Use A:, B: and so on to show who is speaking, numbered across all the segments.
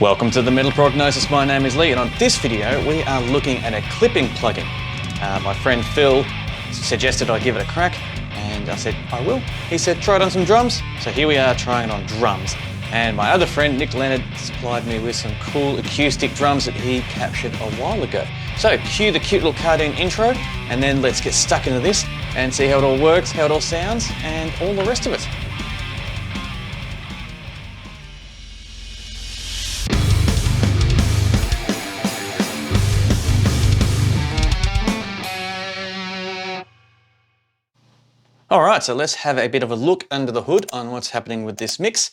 A: Welcome to the Metal Prognosis. My name is Lee, and on this video we are looking at a clipping plugin. My friend Phil suggested I give it a crack, and I said I will. He said try it on some drums, so here we are trying it on drums. And my other friend Nick Leonard supplied me with some cool acoustic drums that he captured a while ago. So cue the cute little cartoon intro, and then let's get stuck into this and see how it all works, how it all sounds, and all the rest of it. All right, so let's have a bit of a look under the hood on what's happening with this mix.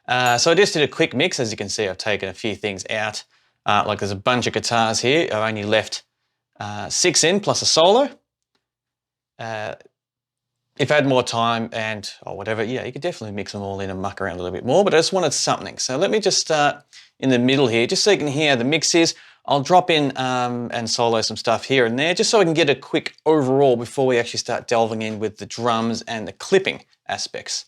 A: So I just did a quick mix. As you can see, I've taken a few things out. Like there's a bunch of guitars here. I only left 6 in plus a solo. If I had more time and or whatever, yeah, you could definitely mix them all in and muck around a little bit more, but I just wanted something. So let me just start in the middle here, just so you can hear how the mix is. I'll drop in and solo some stuff here and there, just so I can get a quick overall before we actually start delving in with the drums and the clipping aspects.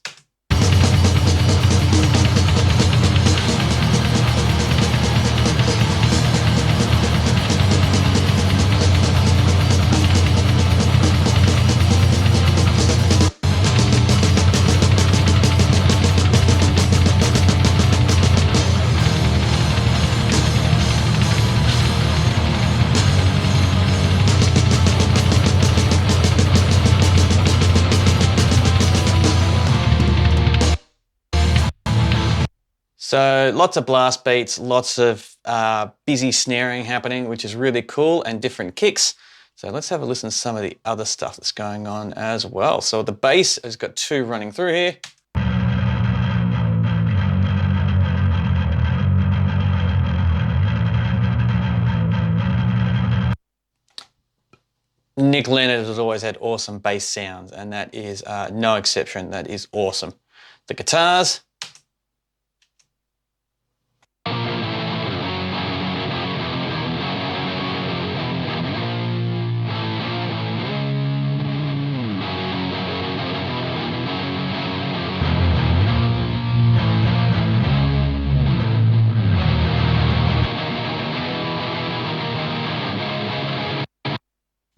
A: So lots of blast beats, lots of busy snaring happening, which is really cool, and different kicks. So let's have a listen to some of the other stuff that's going on as well. So the bass has got 2 running through here. Nick Leonard has always had awesome bass sounds, and that is no exception. That is awesome. The guitars.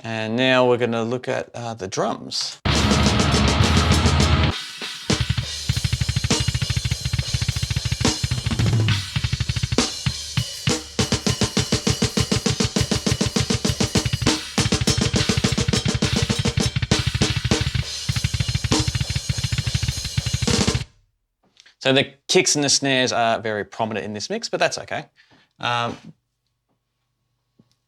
A: And now we're going to look at the drums. So the kicks and the snares are very prominent in this mix, but that's okay.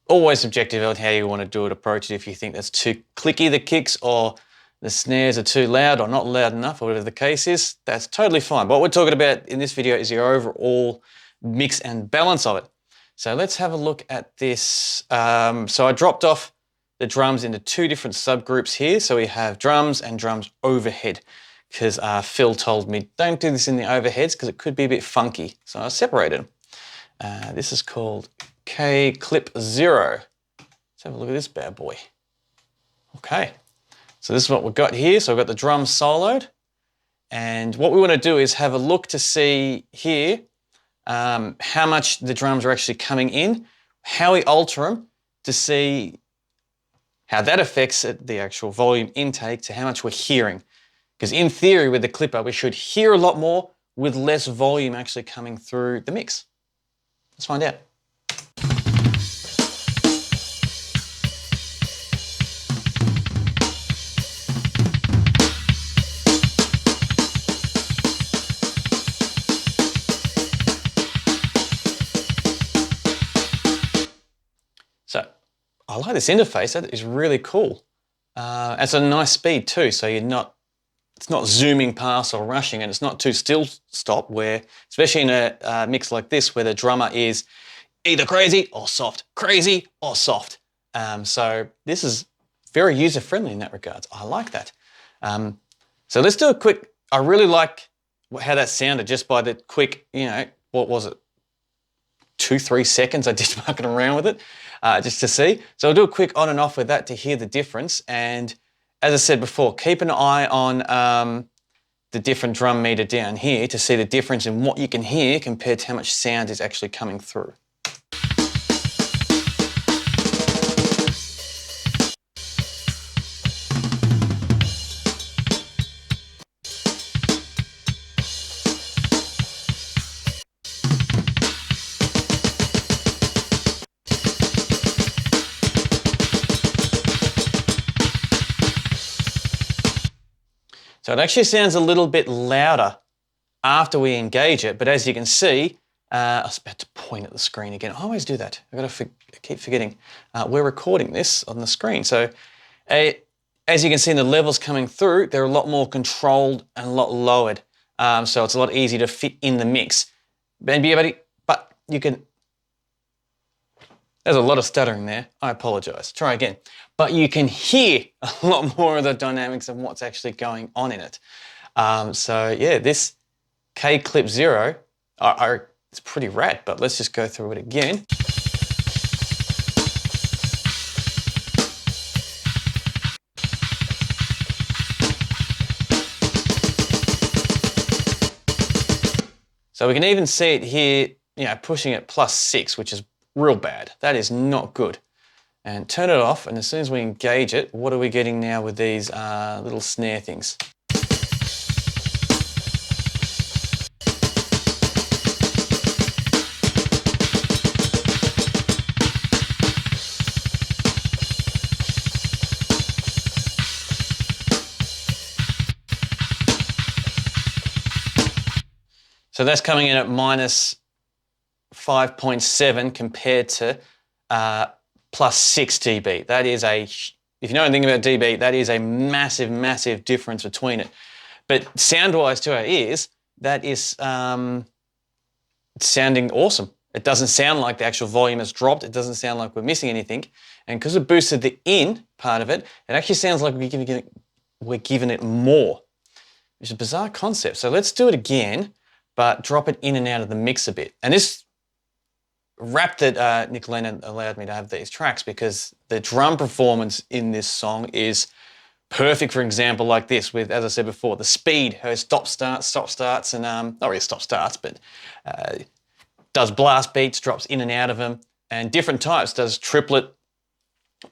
A: Always subjective on how you want to do it, approach it. If you think that's too clicky, the kicks, or the snares are too loud or not loud enough, or whatever the case is, that's totally fine. But what we're talking about in this video is the overall mix and balance of it. So let's have a look at this. So I dropped off the drums into 2 different subgroups here. So we have drums and drums overhead, because Phil told me don't do this in the overheads because it could be a bit funky. So I separated them. This is called Kclip 0. Let's have a look at this bad boy. Okay, so this is what we've got here. So I've got the drums soloed, and what we want to do is have a look to see here how much the drums are actually coming in, how we alter them to see how that affects the actual volume intake to how much we're hearing. Because in theory with the clipper we should hear a lot more with less volume actually coming through the mix. Let's find out. So I like this interface. That is really cool. It's a nice speed too, so it's not zooming past or rushing, and it's not too still stop, where, especially in a mix like this where the drummer is either crazy or soft, crazy or soft. So this is very user-friendly in that regards. I like that. So let's do a quick, I really like how that sounded just by the quick, what was it? 2-3 seconds I did mucking around with it just to see. So I'll do a quick on and off with that to hear the difference. And as I said before, keep an eye on the different drum meter down here to see the difference in what you can hear compared to how much sound is actually coming through. So it actually sounds a little bit louder after we engage it, but as you can see, I was about to point at the screen again. I always do that. I've got to keep forgetting. We're recording this on the screen. So as you can see, the levels coming through, they're a lot more controlled and a lot lowered. So it's a lot easier to fit in the mix. But you can, there's a lot of stuttering there. I apologize. Try again. But you can hear a lot more of the dynamics of what's actually going on in it. So yeah, this Kclip Zero, it's pretty rad, but let's just go through it again. So we can even see it here, you know, pushing it +6, which is real bad. That is not good. And turn it off, and as soon as we engage it, what are we getting now with these little snare things? So that's coming in at -5.7 compared to +6 dB. That is if you know anything about dB, that is a massive, massive difference between it. But sound-wise to our ears, that is sounding awesome. It doesn't sound like the actual volume has dropped. It doesn't sound like we're missing anything. And because it boosted the in part of it, it actually sounds like we're giving it more, which is a bizarre concept. So let's do it again, but drop it in and out of the mix a bit. And this rap that Nick Lennon allowed me to have these tracks because the drum performance in this song is perfect for example like this with, as I said before, the speed, her stop starts, and not really stop starts, but does blast beats, drops in and out of them, and different types, does triplet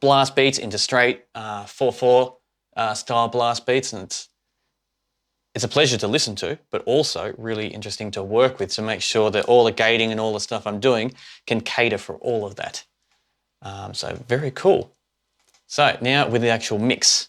A: blast beats into straight 4/4 style blast beats, and it's a pleasure to listen to, but also really interesting to work with to make sure that all the gating and all the stuff I'm doing can cater for all of that. So very cool. So now with the actual mix.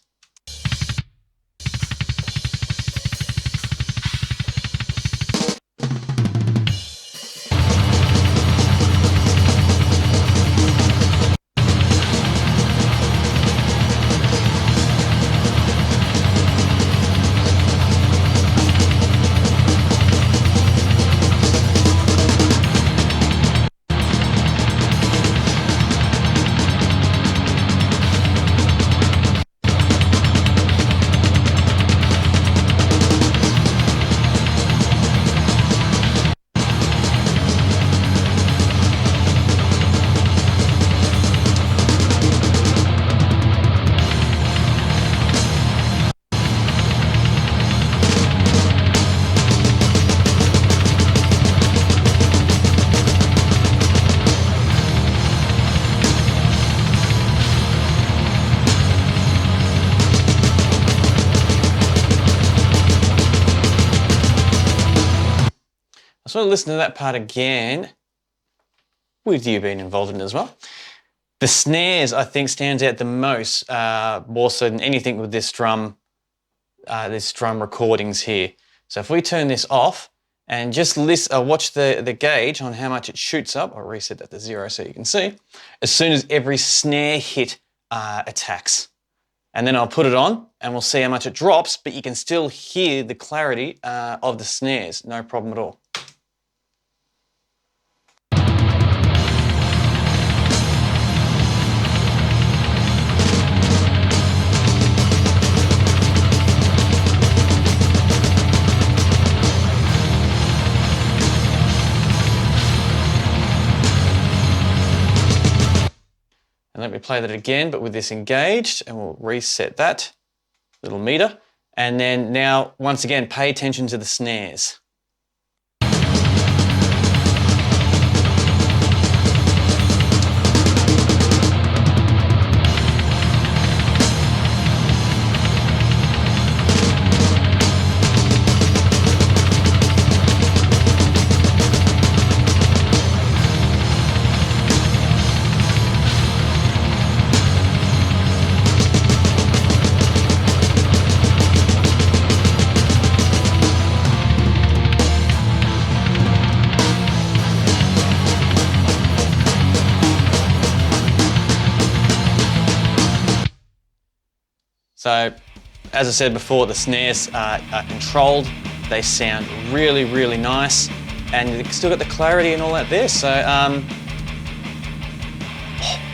A: I just want to listen to that part again, with you being involved in it as well. The snares, I think, stands out the most, more so than anything with this drum recordings here. So if we turn this off and just watch the gauge on how much it shoots up, I'll reset that to 0 so you can see, as soon as every snare hit attacks. And then I'll put it on and we'll see how much it drops, but you can still hear the clarity of the snares, no problem at all. And let me play that again, but with this engaged, and we'll reset that little meter. And then now, once again, pay attention to the snares. So, as I said before, the snares are controlled. They sound really, really nice, and you've still got the clarity and all that there. So, I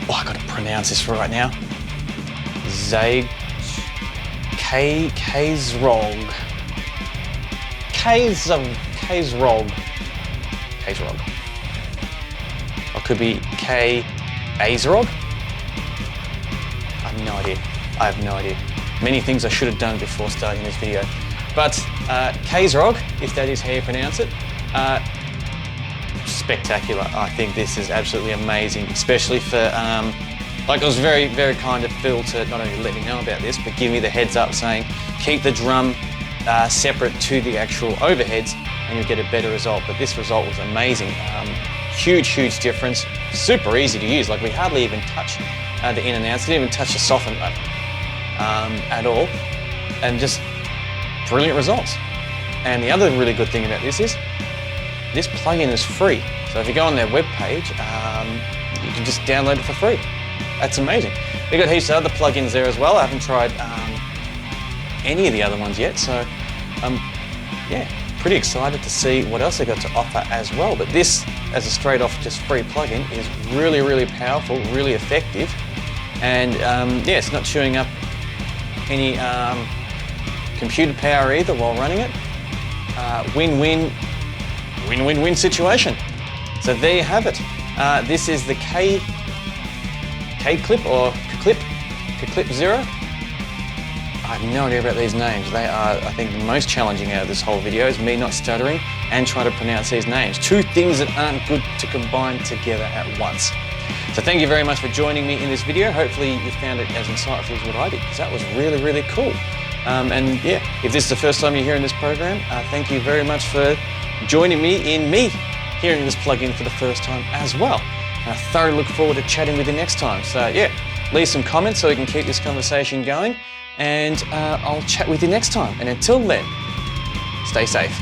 A: got to pronounce this right now. Kazrog Kclip. Or could be Kazrog. I have no idea. Many things I should have done before starting this video. But Kazrog, if that is how you pronounce it, spectacular. I think this is absolutely amazing, especially for, like, it was very, very kind of Phil to not only let me know about this, but give me the heads up saying, keep the drum separate to the actual overheads and you'll get a better result. But this result was amazing. Huge, huge difference. Super easy to use. Like, we hardly even touch the in and outs, didn't even touch the soften at all, and just brilliant results. And the other really good thing about this is this plugin is free. So if you go on their webpage, you can just download it for free. That's amazing. They've got heaps of other plugins there as well. I haven't tried any of the other ones yet, so yeah, pretty excited to see what else they've got to offer as well. But this, as a straight off just free plugin, is really, really powerful, really effective, and yeah, it's not chewing up any computer power either while running it. Win-win situation. So there you have it. This is the Kclip or Kclip Zero. I have no idea about these names. They are, I think, the most challenging out of this whole video is me not stuttering and trying to pronounce these names. Two things that aren't good to combine together at once. So thank you very much for joining me in this video. Hopefully you found it as insightful as what I did, because that was really, really cool. And yeah, if this is the first time you're hearing this program, thank you very much for joining me in hearing this plugin for the first time as well. And I thoroughly look forward to chatting with you next time. So yeah, leave some comments so we can keep this conversation going, and I'll chat with you next time. And until then, stay safe.